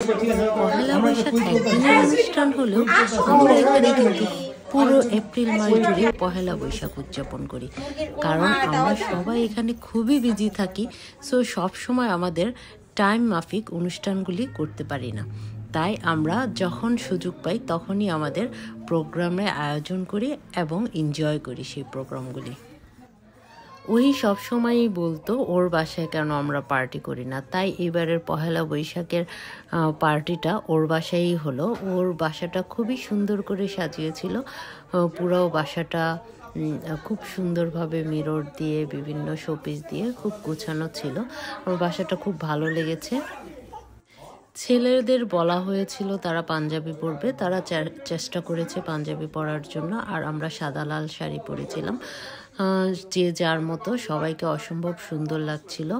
পহেলা বৈশাখ একদিনের অনুষ্ঠান হলেও আমরা এখানে কিন্তু পুরো এপ্রিল মাস জুড়ে পহেলা বৈশাখ উদযাপন করি, কারণ আমরা সবাই এখানে খুবই বিজি থাকি। সো সব সময় আমাদের টাইম মাফিক অনুষ্ঠানগুলি করতে পারি না, তাই আমরা যখন সুযোগ পাই তখনই আমাদের প্রোগ্রামের আয়োজন করি এবং এনজয় করি সেই প্রোগ্রামগুলি। ওই সবসময়ই বলতো ওর বাসায় কেন আমরা পার্টি করি না, তাই এবারের পহেলা বৈশাখের পার্টিটা ওর বাসায়ই হলো। ওর বাসাটা খুবই সুন্দর করে সাজিয়েছিল, পুরো বাসাটা খুব সুন্দরভাবে মিরর দিয়ে বিভিন্ন শোপিস দিয়ে খুব গোছানো ছিল। ওর বাসাটা খুব ভালো লেগেছে। ছেলেদের বলা হয়েছিল তারা পাঞ্জাবি পরবে, তারা চেষ্টা করেছে পাঞ্জাবি পরার জন্য, আর আমরা সাদা লাল শাড়ি পরেছিলাম। যে যার মতো সবাইকে অসম্ভব সুন্দর লাগছিল।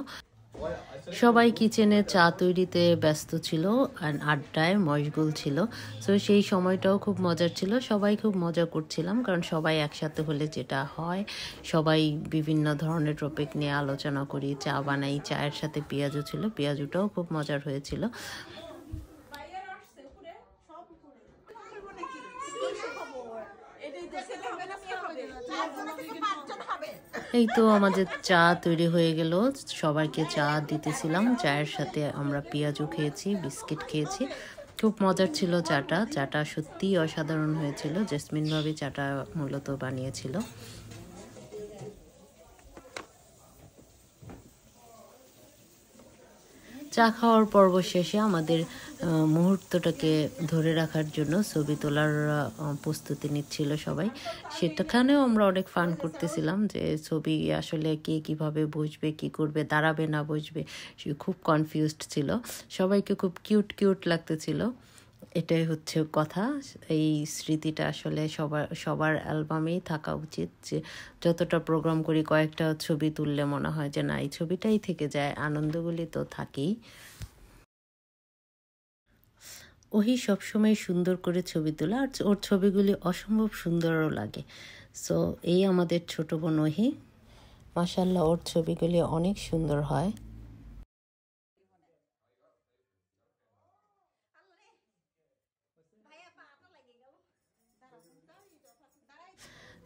সবাই কিচেনে চা তৈরিতে ব্যস্ত ছিল আর আড্ডায় মশগুল ছিল। সো সেই সময়টাও খুব মজার ছিল, সবাই খুব মজা করছিলাম, কারণ সবাই একসাথে হলে যেটা হয় সবাই বিভিন্ন ধরনের টপিক নিয়ে আলোচনা করি, চা বানাই, চায়ের সাথে পেঁয়াজু ছিল, পেঁয়াজুটাও খুব মজার হয়েছিল। এই তো আমাদের চা তৈরি হয়ে গেল, সবাইকে চা দিতেছিলাম। চায়ের সাথে আমরা পেঁয়াজু খেয়েছি, বিস্কিট খেয়েছি, খুব মজার ছিল চাটা। চাটা সত্যিই অসাধারণ হয়েছিল, জেসমিন ভাবি চাটা মূলত বানিয়েছিল। চা খাওয়ার পর্ব শেষে আমাদের মুহূর্তটাকে ধরে রাখার জন্য ছবি তোলার প্রস্তুতি নিচ্ছিল সবাই। সেটাখানেও আমরা অনেক ফান করতেছিলাম, যে ছবি আসলে কে কীভাবে বসবে, কি করবে, দাঁড়াবে না বসবে, সে খুব কনফিউজড ছিল। সবাইকে খুব কিউট লাগতেছিল। এটাই হচ্ছে কথা, এই স্মৃতিটা আসলে সবার অ্যালবামেই থাকা উচিত, যে যতটা প্রোগ্রাম করি কয়েকটা ছবি তুললে মনে হয় যে না, এই ছবিটাই থেকে যায়, আনন্দগুলি তো থাকেই। ওই সবসময় সুন্দর করে ছবি তোলা, আর ওর ছবিগুলি অসম্ভব সুন্দরও লাগে। সো এই আমাদের ছোট বোন ওহি, মাশাআল্লাহ ওর ছবিগুলি অনেক সুন্দর হয়।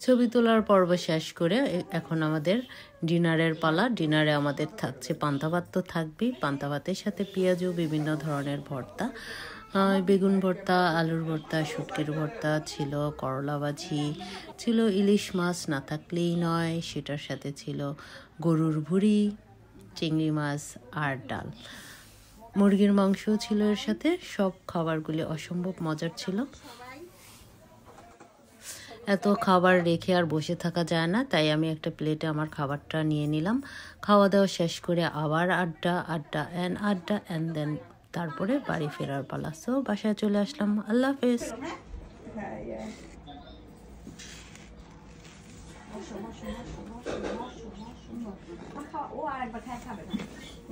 ছবি তোলার পর্ব শেষ করে এখন আমাদের ডিনারের পালা। ডিনারে আমাদের থাকছে পান্তা ভাত, তো থাকবেই, পান্তা ভাতের সাথে পেঁয়াজু, বিভিন্ন ধরনের ভর্তা, বেগুন ভর্তা, আলুর ভর্তা, শুটকির ভর্তা ছিল, করলা ভাজি ছিল, ইলিশ মাছ না থাকলেই নয়, সেটার সাথে ছিল গরুর ভুঁড়ি, চিংড়ি মাছ আর ডাল, মুরগির মাংসও ছিল এর সাথে। সব খাবারগুলি অসম্ভব মজার ছিল। এত খাবার রেখে আর বসে থাকা যায় না, তাই আমি একটা প্লেটে আমার খাবারটা নিয়ে নিলাম। খাওয়া দাওয়া শেষ করে আবার আড্ডা অ্যান্ড দেন তারপরে বাড়ি ফেরার পালা। সো বাসায় চলে আসলাম। আল্লাহ হাফেজ। ও আর একবার খাবে না,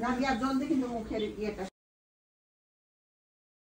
রাবিয়া জলদি কিন্তু মুখের ইয়েটা